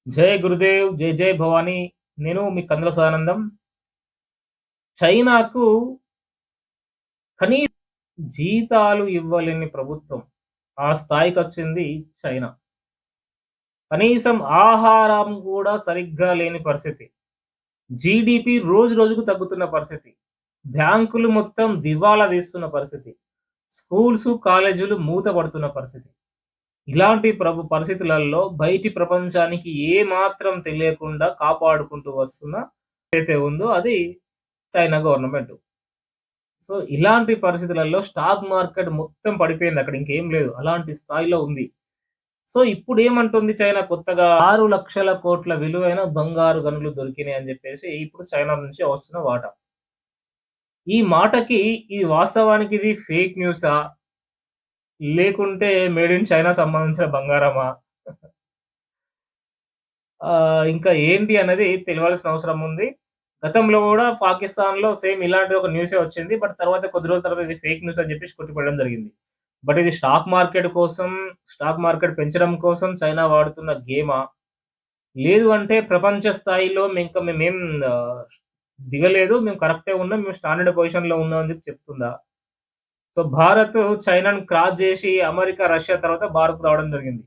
జై గురుదేవ్, జై జై భవాని. నేను మీ కందుల సదానందం. చైనాకు కనీస జీతాలు ఇవ్వలేని ప్రభుత్వం. ఆ స్థాయికొచ్చింది చైనా. కనీసం ఆహారం గూడా సరిగ్గా లేని పరిస్థితి. జీడీపీ రోజు రోజుకు తగ్గుతున్న పరిస్థితి. బ్యాంకులు మొత్తం దివాలా తీస్తున్న పరిస్థితి. స్కూల్సు, కాలేజీలు మూతపడుతున్న పరిస్థితి. ఇలాంటి పరిస్థితులలో బయటి ప్రపంచానికి ఏమాత్రం తెలియకుండా కాపాడుకుంటూ వస్తున్న ఏదైతే ఉందో అది చైనా గవర్నమెంట్. సో, ఇలాంటి పరిస్థితులలో స్టాక్ మార్కెట్ మొత్తం పడిపోయింది. అక్కడ ఇంకేం లేదు. అలాంటి స్థాయిలో ఉంది. సో, ఇప్పుడేమంటుంది చైనా కొత్తగా 6,00,000 కోట్ల విలువైన బంగారు గనులు దొరికినాయి అని జెప్పేసి ఇప్పుడు చైనా నుంచి వస్తున్న వార్త. ఈ మాటకి ఇది వాస్తవానికి ఇది ఫేక్ న్యూసా? లేకుంటే మేడ్ ఇన్ చైనా సంబంధించిన బంగారమా? ఇంకా ఏంటి అనేది తెలవాల్సిన అవసరం ఉంది. గతంలో గూడా పాకిస్తాన్‌లో సేమ్ ఇలాంటి ఒక న్యూసే వచ్చింది. బట్ తర్వాత కొద్ది రోజుల తర్వాత ఇది ఫేక్ న్యూస్ అని జెప్పేసి కొట్టిపడడం జరిగింది. బట్ ఇది స్టాక్ మార్కెట్ పెంచడం కోసం చైనా వాడుతున్న గేమా? లేదు అంటే ప్రపంచ స్థాయిలో మేమేం ఆహ్, దిగలేదు. మేము కరెక్టే ఉన్నాం. మేము స్టాండర్డ్ పొజిషన్‌లో ఉన్నాం అని జెప్పి చెప్తుందా? సో, భారత్ చైనాను క్రాస్ జేసి అమెరికా, రష్యా తర్వాత భారత్ రావడం జరిగింది.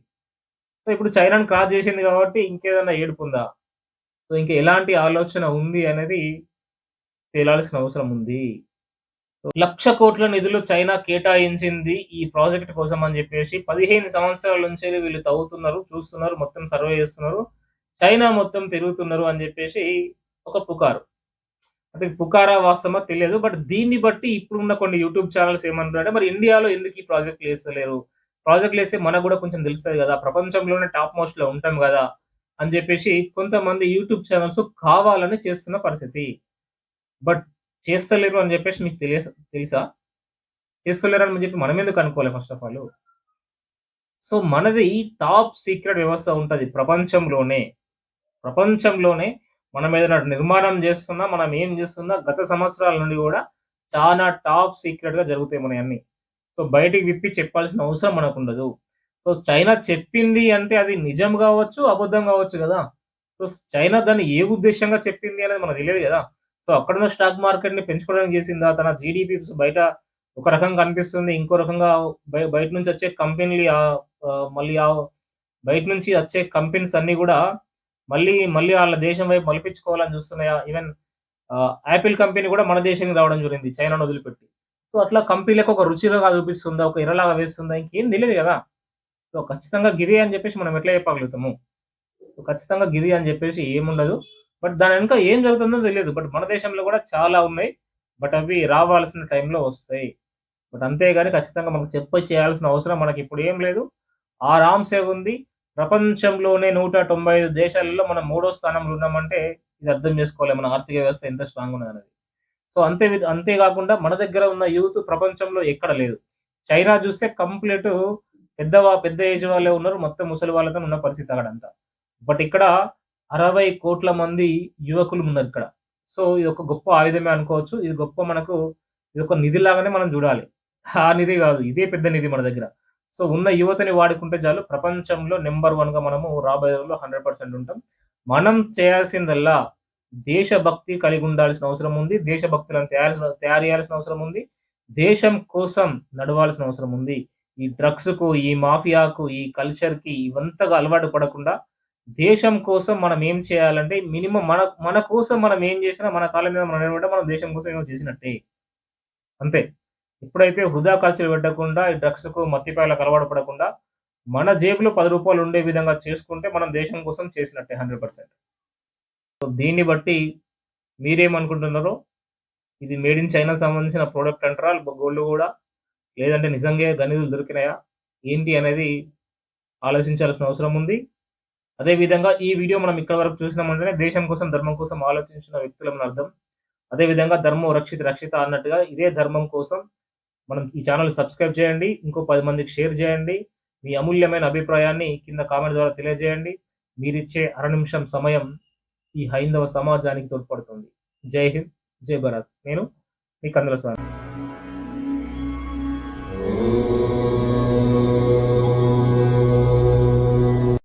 సో, ఇప్పుడు చైనాను క్రాస్ జేసింది గాబట్టి ఇంకేదన్నా ఏడుపుందా? సో, ఇంక ఎలాంటి ఆలోచన ఉంది అనేది తేలాల్సిన అవసరం ఉంది. సో, 1,00,000,00,000 నిధులు చైనా కేటాయించింది ఈ ప్రాజెక్ట్ కోసం అని జెప్పేసి 15 సంవత్సరాల నుంచెల్లి వీళ్ళు తవ్వుతున్నారు, చూస్తున్నారు, మొత్తం సర్వే జేస్తున్నారు. చైనా మొత్తం తిరుగుతున్నారు అని జెప్పేసి ఒక పుకారు. అంటే పుకారా వాస్తవమా తెలియదు. బట్ దీన్ని బట్టి ఇప్పుడున్న కొన్ని యూట్యూబ్ ఛానెల్స్ ఏమంటున్నారంటే, మరి ఇండియాలో ఎందుకు ఈ ప్రాజెక్ట్‌లు ఏస్తలేరు? ప్రాజెక్ట్‌లేస్తే మనకు గూడా కొంచెం తెలుస్తది గదా! ప్రపంచంలోనే టాప్ మోస్ట్‌లో ఉంటాం గదా! అని జెప్పేసి కొంతమంది యూట్యూబ్ ఛానెల్స్ కావాలని చేస్తున్న పరిస్థితి. బట్ చేస్తలేరు అని జెప్పేసి మీకు తెలుసా? చేస్తలేరని జెప్పి మనమెందుకు అనుకోలే ఫస్ట్ ఆఫ్ ఆల్. సో, మనది టాప్ సీక్రెట్ వ్యవస్థ ఉంటది ప్రపంచంలోనే. ప్రపంచంలోనే మనం ఏదైనా నిర్మాణం జేస్తున్నా, మనం ఏం జేస్తున్నా గత సంవత్సరాల నుండి గూడా చానా టాప్ సీక్రెట్‌గా జరుగుతాయి మనయన్నీ. సో, బయటికి విప్పి చెప్పాల్సిన అవసరం మనకుండదు. సో, చైనా చెప్పింది అంటే అది నిజం గావచ్చు, అబద్ధం గావచ్చు గదా! సో, చైనా దాన్ని ఏ ఉద్దేశ్యంగా చెప్పింది అనేది మనకు తెలియదు గదా! సో, అక్కడున్న స్టాక్ మార్కెట్‌ని పెంచుకోవడానికి జేసిందా? తన జీడీపీ బయట ఒక రకంగా కనిపిస్తుంది. ఇంకో రకంగా బయట నుంచి వచ్చే కంపెనీలు మళ్ళీ బయట నుంచి వచ్చే కంపెనీస్ అన్నీ గూడా మళ్ళీ ఆళ్ళ దేశం వైపు మలిపించుకోవాలని చూస్తున్నాయా? ఈవెన్ యాపిల్ కంపెనీ గూడా మన దేశానికి రావడం జరిగింది చైనాను వదిలిపెట్టి. సో, అట్లా కంపెనీలకు ఒక రుచిగా చూపిస్తుందా? ఒక ఎరలాగా వేస్తుందా? ఇంకేం తెలీదు గదా! సో, ఖచ్చితంగా గిదే అని జెప్పేసి మనం ఎట్లా చెప్పగలుగుతాము? సో, ఖచ్చితంగా గిది అని జెప్పేసి ఏముండదు. బట్ దాని వెనక ఏం జరుగుతుందో తెలీదు. బట్ మన దేశంలో గూడా చాలా ఉన్నాయి. బట్ అవి రావాల్సిన టైంలో వస్తాయి. బట్ అంతేగాని ఖచ్చితంగా మనకు చెప్పి చేయాల్సిన అవసరం మనకిప్పుడు ఏం లేదు. ఆరాంసే ఉంది. ప్రపంచంలోనే 195 దేశాలలో మనం మూడో స్థానంలో ఉన్నామంటే ఇది అర్థం చేసుకోవాలి మన ఆర్థిక వ్యవస్థ ఎంత స్ట్రాంగ్ ఉన్నదనేది. సో, అంతే గాకుండా మన దగ్గర ఉన్న యూత్ ప్రపంచంలో ఎక్కడ లేదు. చైనా జూస్తే కంప్లీటు పెద్ద ఏజ్ వాళ్ళే ఉన్నారు. మొత్తం ముసలి వాళ్ళతోని ఉన్న పరిస్థితి అక్కడంతా. బట్ ఇక్కడ 60,00,00,000 మంది యువకులు ఉన్నారిక్కడ. సో, ఇదొక గొప్ప ఆయుధమే అనుకోవచ్చు. ఇది గొప్ప మనకు ఇదొక నిధి లాగానే మనం జూడాలి. ఆ నిధి గాదు. ఇదే పెద్ద నిధి మన దగ్గర. సో, ఉన్న యువతని వాడుకుంటే చాలు ప్రపంచంలో నంబర్ 1గా మనము రాబోయే రోజుల్లో 100% ఉంటాం. మనం చేయాల్సిందల్లా దేశభక్తి కలిగుండాల్సిన అవసరం ఉంది. దేశభక్తులను తయారు చేయాల్సిన అవసరం ఉంది. దేశం కోసం నడవాల్సిన అవసరం ఉంది. ఈ డ్రగ్స్‌కు, ఈ మాఫియాకు, ఈ కల్చర్‌కి ఇవంతగా అలవాటు పడకుండా దేశం కోసం మనం ఏం చేయాలంటే మినిమమ్ మన మన కోసం మనం ఏం చేసినా మన కాళ్ళ మీద మనం నిలబడ్డ మనం దేశం కోసం ఏమో చేసినట్టే. అంతే. ఎప్పుడైతే వృధా ఖర్చులు పెట్టకుండా ఈ డ్రగ్స్‌కు, మద్యపానాలకు అలవాటు పడకుండా మన జేబులో రూ. 10 ఉండే విధంగా చేసుకుంటే మనం దేశం కోసం చేసినట్టే 100%. సో, దీన్ని బట్టి మీరేమనుకుంటున్నారో? ఇది మేడ్ ఇన్ చైనా సంబంధించిన ప్రొడక్ట్ అంటారా? గోల్డ్ గూడా? లేదంటే నిజంగే గనులు దొరికినాయా? ఏంటి అనేది ఆలోచించాల్సిన అవసరం ఉంది. అదే విధంగా ఈ వీడియో మనం ఇక్కడి వరకు చూసినామంటేనే దేశం కోసం, ధర్మం కోసం ఆలోచించిన వ్యక్తులమని అర్థం. అదే విధంగా ధర్మో రక్షిత అన్నట్టుగా ఇదే ధర్మం కోసం మనం ఈ ఛానెల్ సబ్స్క్రైబ్ చేయండి. ఇంకో 10 మందికి షేర్ చేయండి. మీ అమూల్యమైన అభిప్రాయాన్ని కింద కామెంట్ ద్వారా తెలియజేయండి. మీరిచ్చే అర నిమిషం సమయం ఈ హైందవ సమాజానికి తోడ్పడుతుంది. జై హింద్, జై భారత్. నేను మీ కందుల స్వామి.